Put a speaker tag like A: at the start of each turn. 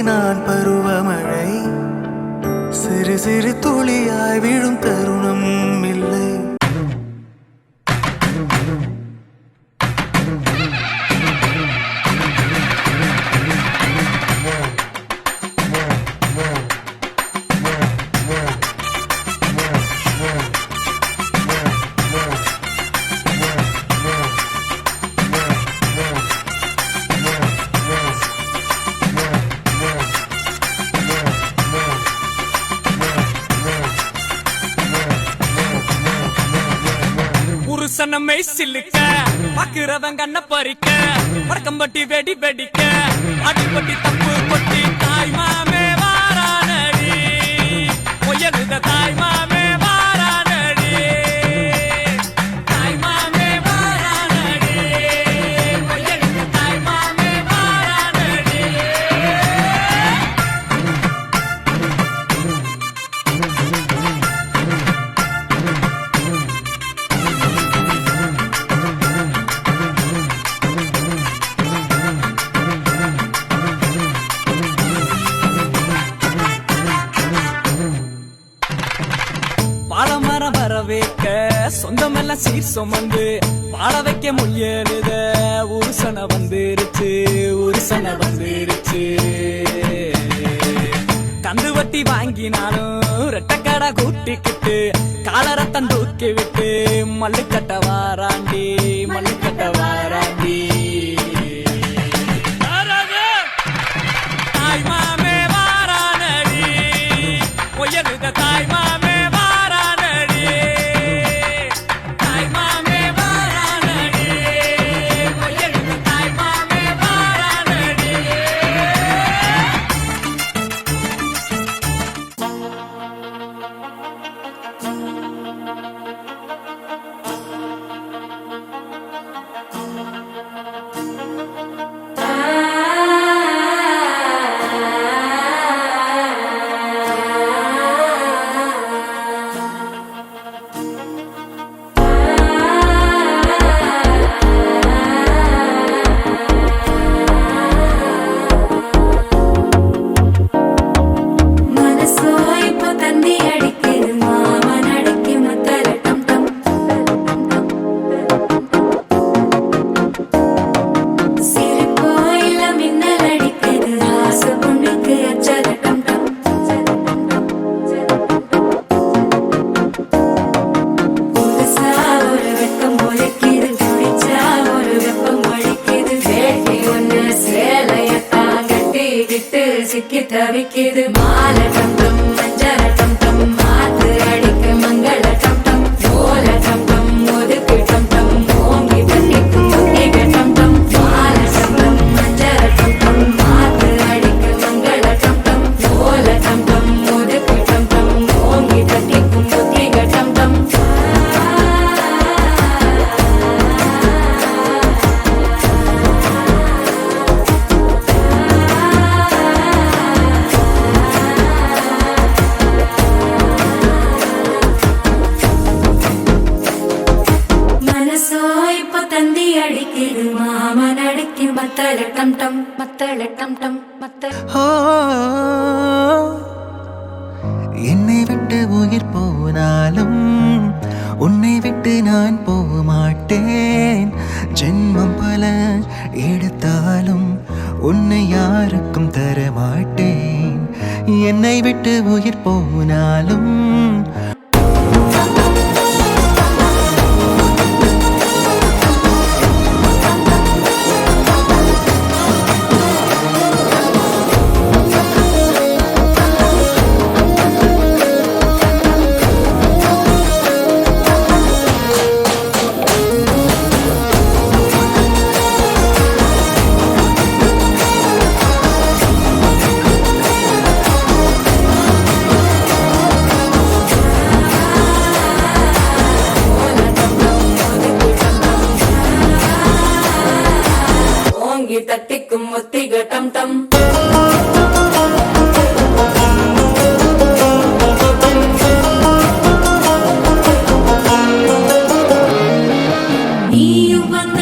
A: நான் பருவமழை சிறு சிறு துளியாய் விழும் தருணம் இல்லை.
B: புருஷனமை சில்லுக்க பாக்குறவன் கண்ண பறிக்க வடக்கம்பட்டி வெடி வெடிக்க அடிப்பட்டி தப்பு கொட்டி தாய் மாமே வாரானடி பொய்யலுத தாய் மாமே வாரானடி தாய் மாமே வாரானடி பொய்யலுத தாய் மாமே வாரானடி. பாலமரம் வர வைக்க சொந்தமெல்லாம் சீர் சுமந்து வாழ வைக்க முயலுத உருசன வந்துருச்சு உருசன வந்துருச்சு. கந்து வட்டி வாங்கினாலும் ரெட்டக்கடை கூட்டிக்கிட்டு காலரத்தம் தூக்கி விட்டு மல்லுக்கட்ட வாராண்டி மல்லுக்கட்ட வாராண்டி. தாய் மாமே வாரானடி பொய்யலுத தாய் மாமே சிக்கி தவிக்குது மால டம் டம் மஞ்சள டம் டம் மாத்து அடிக்க மங்கள டம் டம் ஓல டம் டம் ஒதுக்கு டம் டம் ஓங்கி தண்ணிக்கும் முட்டிக டம் டம் மால டம் டம் மஞ்சள டம் டம் மாத்து அடிக்க மங்கள டம் டம் ஓல டம் டம் ஒதுக்கு டம் டம் ஓங்கி தண்ணிக்கும் முட்டிக டம் டம். அடிக்குது மாமன் அடிக்கு மத்தள டம் டம் மத்தள டம் டம் மத்தள.
A: என்னை விட்டு உயிர் போனாலும் உன்னை விட்டு நான் போக மாட்டேன். ஜென்மம் பல எடுத்தாலும் உன்னை யாருக்கும் தர மாட்டேன். என்னை விட்டு உயிர் போனாலும்
C: தட்டிக்கும் முத்திக டம் டம். நீயும் வந்த